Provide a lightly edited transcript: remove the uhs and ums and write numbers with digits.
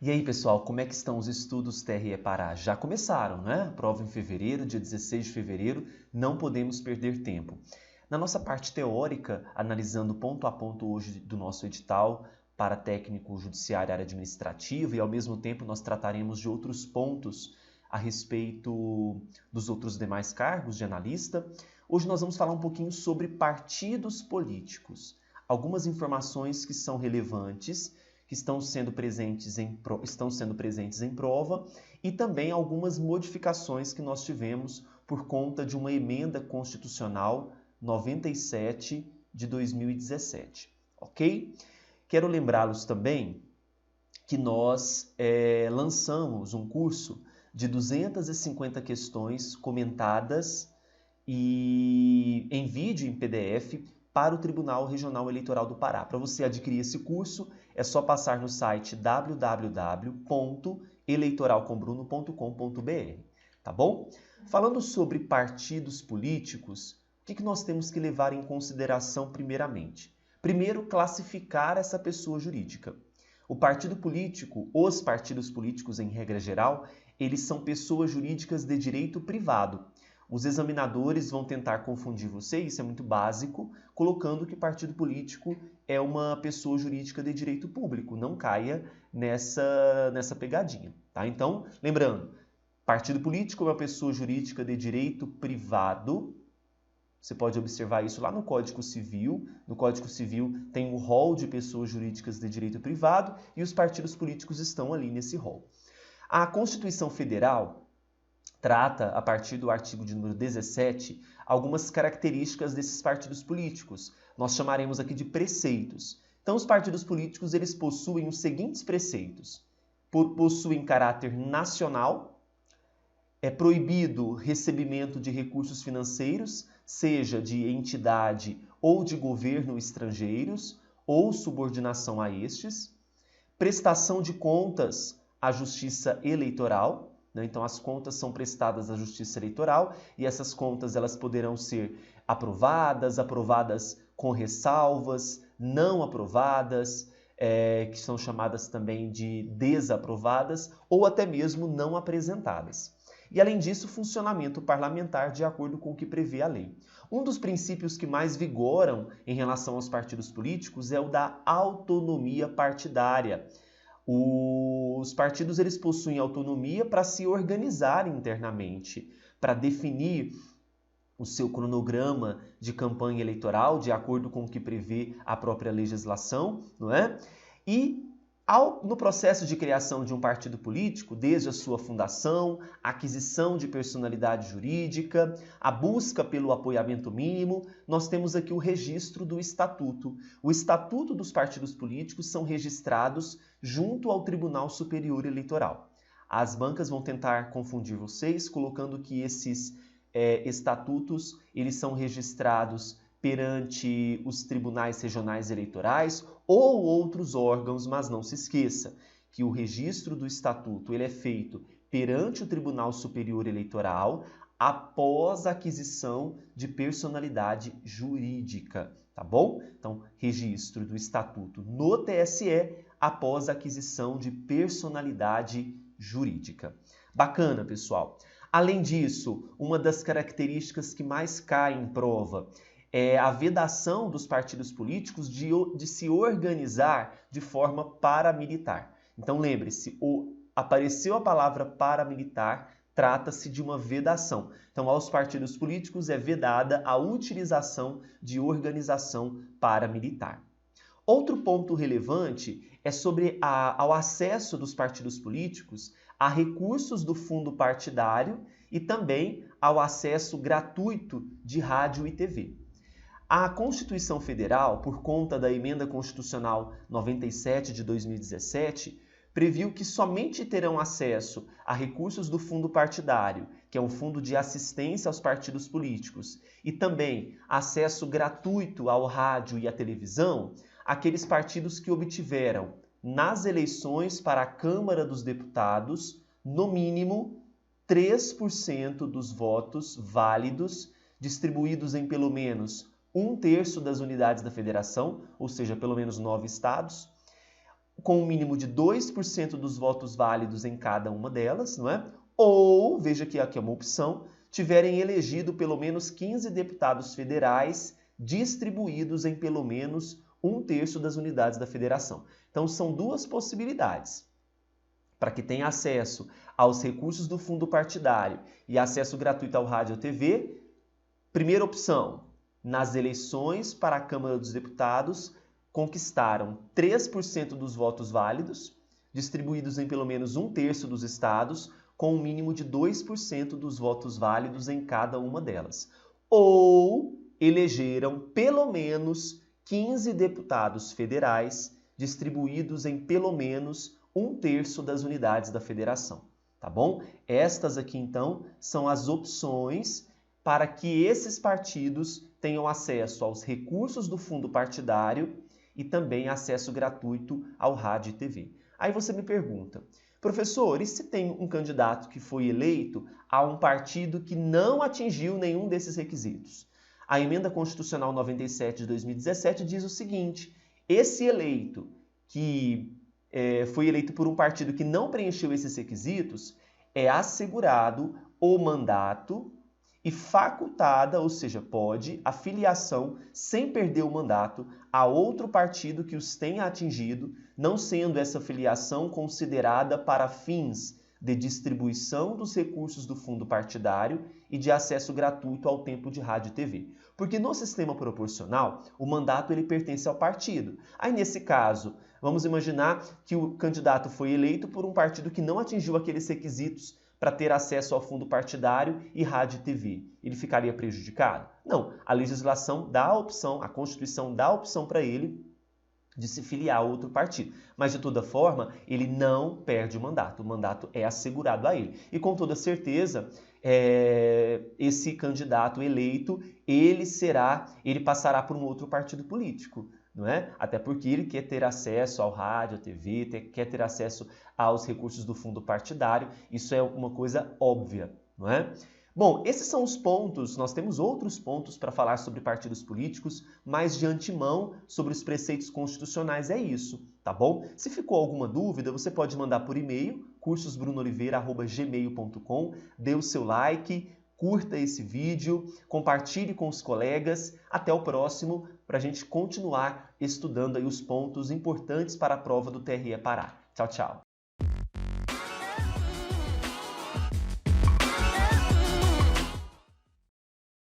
E aí, pessoal, como é que estão os estudos TRE Pará? Já começaram, né? Prova em fevereiro, dia 16 de fevereiro, não podemos perder tempo. Na nossa parte teórica, analisando ponto a ponto hoje do nosso edital para técnico judiciário e área administrativa, e ao mesmo tempo nós trataremos de outros pontos a respeito dos outros demais cargos de analista, hoje nós vamos falar um pouquinho sobre partidos políticos. Algumas informações que são relevantes, que estão sendo presentes em prova e também algumas modificações que nós tivemos por conta de uma emenda constitucional 97 de 2017, ok? Quero lembrá-los também que nós lançamos um curso de 250 questões comentadas e em vídeo, em PDF, para o Tribunal Regional Eleitoral do Pará. Para você adquirir esse curso, é só passar no site www.eleitoralcombruno.com.br, tá bom? Falando sobre partidos políticos, o que nós temos que levar em consideração primeiramente? Primeiro, classificar essa pessoa jurídica. O partido político, os partidos políticos em regra geral, eles são pessoas jurídicas de direito privado. Os examinadores vão tentar confundir você, isso é muito básico, colocando que partido político é uma pessoa jurídica de direito público. Não caia nessa pegadinha, tá? Então, lembrando, partido político é uma pessoa jurídica de direito privado. Você pode observar isso lá no Código Civil. No Código Civil tem um rol de pessoas jurídicas de direito privado e os partidos políticos estão ali nesse rol. A Constituição Federal trata, a partir do artigo de número 17, algumas características desses partidos políticos. Nós chamaremos aqui de preceitos. Então, os partidos políticos eles possuem os seguintes preceitos. Possuem caráter nacional, é proibido recebimento de recursos financeiros, seja de entidade ou de governo estrangeiros, ou subordinação a estes, prestação de contas à Justiça Eleitoral. Então, as contas são prestadas à Justiça Eleitoral e essas contas elas poderão ser aprovadas com ressalvas, não aprovadas, que são chamadas também de desaprovadas ou até mesmo não apresentadas. E, além disso, funcionamento parlamentar de acordo com o que prevê a lei. Um dos princípios que mais vigoram em relação aos partidos políticos é o da autonomia partidária. Os partidos eles possuem autonomia para se organizar internamente, para definir o seu cronograma de campanha eleitoral de acordo com o que prevê a própria legislação, não é? E no processo de criação de um partido político, desde a sua fundação, a aquisição de personalidade jurídica, a busca pelo apoiamento mínimo, nós temos aqui o registro do estatuto. O estatuto dos partidos políticos são registrados junto ao Tribunal Superior Eleitoral. As bancas vão tentar confundir vocês, colocando que esses estatutos eles são registrados perante os tribunais regionais eleitorais ou outros órgãos, mas não se esqueça que o registro do estatuto ele é feito perante o Tribunal Superior Eleitoral após a aquisição de personalidade jurídica, tá bom? Então, registro do estatuto no TSE após a aquisição de personalidade jurídica. Bacana, pessoal. Além disso, uma das características que mais cai em prova é a vedação dos partidos políticos de se organizar de forma paramilitar. Então lembre-se, apareceu a palavra paramilitar, trata-se de uma vedação. Então aos partidos políticos é vedada a utilização de organização paramilitar. Outro ponto relevante é sobre ao acesso dos partidos políticos a recursos do fundo partidário e também ao acesso gratuito de rádio e TV. A Constituição Federal, por conta da Emenda Constitucional 97 de 2017, previu que somente terão acesso a recursos do fundo partidário, que é um fundo de assistência aos partidos políticos, e também acesso gratuito ao rádio e à televisão, aqueles partidos que obtiveram, nas eleições para a Câmara dos Deputados, no mínimo 3% dos votos válidos, distribuídos em pelo menos 1/3 das unidades da federação, ou seja, pelo menos 9 estados, com um mínimo de 2% dos votos válidos em cada uma delas, não é? Ou, veja que aqui é uma opção, tiverem elegido pelo menos 15 deputados federais distribuídos em pelo menos 1/3 das unidades da federação. Então, são duas possibilidades. Para que tenha acesso aos recursos do fundo partidário e acesso gratuito ao rádio e TV, primeira opção, nas eleições para a Câmara dos Deputados, conquistaram 3% dos votos válidos, distribuídos em pelo menos 1/3 dos estados, com um mínimo de 2% dos votos válidos em cada uma delas. Ou elegeram pelo menos 15 deputados federais, distribuídos em pelo menos 1/3 das unidades da federação, tá bom? Estas aqui, então, são as opções para que esses partidos tenham acesso aos recursos do fundo partidário e também acesso gratuito ao rádio e TV. Aí você me pergunta, professor, e se tem um candidato que foi eleito a um partido que não atingiu nenhum desses requisitos? A Emenda Constitucional 97 de 2017 diz o seguinte, esse eleito que foi eleito por um partido que não preencheu esses requisitos, é assegurado o mandato e facultada, ou seja, pode, a filiação sem perder o mandato a outro partido que os tenha atingido, não sendo essa filiação considerada para fins de distribuição dos recursos do fundo partidário e de acesso gratuito ao tempo de rádio e TV. Porque no sistema proporcional, o mandato ele pertence ao partido. Aí, nesse caso, vamos imaginar que o candidato foi eleito por um partido que não atingiu aqueles requisitos para ter acesso ao fundo partidário e rádio e TV. Ele ficaria prejudicado? Não. A legislação dá a opção, a Constituição dá a opção para ele de se filiar a outro partido. Mas, de toda forma, ele não perde o mandato é assegurado a ele. E, com toda certeza, esse candidato eleito, ele passará por um outro partido político, não é? Até porque ele quer ter acesso ao rádio, à TV, quer ter acesso aos recursos do fundo partidário, isso é uma coisa óbvia, não é? Bom, esses são os pontos, nós temos outros pontos para falar sobre partidos políticos, mas de antemão, sobre os preceitos constitucionais é isso, tá bom? Se ficou alguma dúvida, você pode mandar por e-mail, cursosbrunooliveira@gmail.com, dê o seu like, curta esse vídeo, compartilhe com os colegas, até o próximo, para a gente continuar estudando aí os pontos importantes para a prova do TRE Pará. Tchau, tchau!